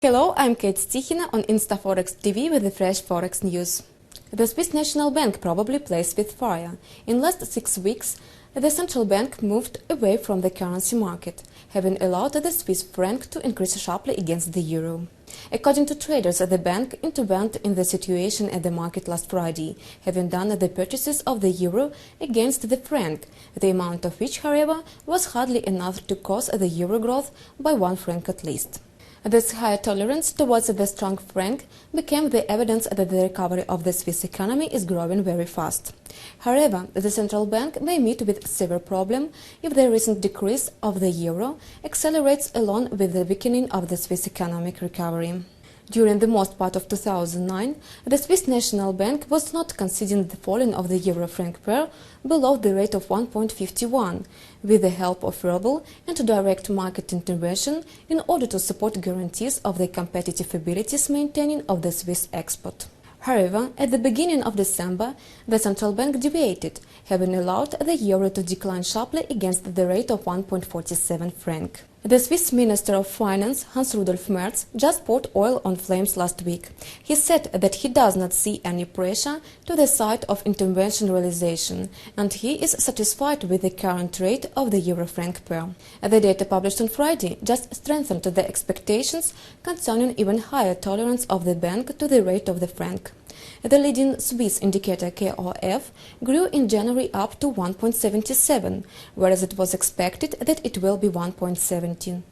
Hello, I'm Kate Stichina on InstaForex TV with the fresh Forex news. The Swiss National Bank probably plays with fire. In last 6 weeks, the central bank moved away from the currency market, having allowed the Swiss franc to increase sharply against the euro. According to traders, the bank intervened in the situation at the market last Friday, having done the purchases of the euro against the franc, the amount of which, however, was hardly enough to cause the euro growth by 1 franc at least. This higher tolerance towards the strong franc became the evidence that the recovery of the Swiss economy is growing very fast. However, the central bank may meet with severe problem if the recent decrease of the euro accelerates along with the weakening of the Swiss economic recovery. During the most part of 2009, the Swiss National Bank was not conceding the falling of the euro-franc pair below the rate of 1.51, with the help of ruble and direct market intervention in order to support guarantees of the competitive abilities maintaining of the Swiss export. However, at the beginning of December, the central bank deviated, having allowed the euro to decline sharply against the rate of 1.47 franc. The Swiss Minister of Finance, Hans-Rudolf Merz, just poured oil on flames last week. He said that he does not see any pressure to the side of intervention realization, and he is satisfied with the current rate of the euro-franc pair. The data published on Friday just strengthened the expectations concerning even higher tolerance of the bank to the rate of the franc. The leading Swiss indicator KOF grew in January up to 1.77, whereas it was expected that it will be 1.17.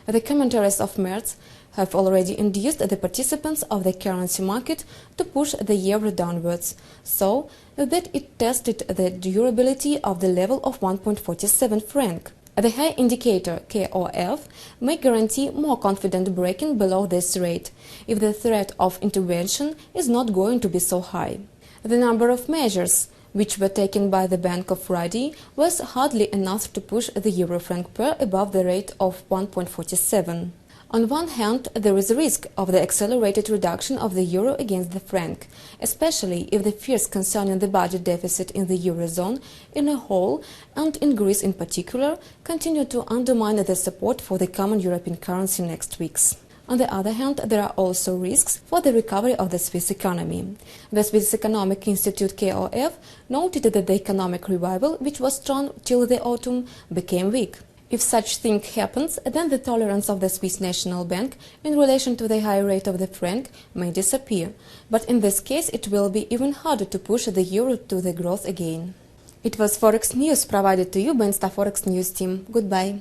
The commentaries of Merz have already induced the participants of the currency market to push the euro downwards, so that it tested the durability of the level of 1.47 franc. The high indicator KOF may guarantee more confident breaking below this rate, if the threat of intervention is not going to be so high. The number of measures which were taken by the Bank of Friday was hardly enough to push the euro-franc pair above the rate of 1.47. On one hand, there is a risk of the accelerated reduction of the euro against the franc, especially if the fears concerning the budget deficit in the eurozone in a whole and in Greece in particular continue to undermine the support for the common European currency next weeks. On the other hand, there are also risks for the recovery of the Swiss economy. The Swiss Economic Institute KOF noted that the economic revival, which was strong till the autumn, became weak. If such thing happens, then the tolerance of the Swiss National Bank in relation to the high rate of the franc may disappear, but in this case it will be even harder to push the euro to the growth again. It was Forex News provided to you by InstaForex News team. Goodbye.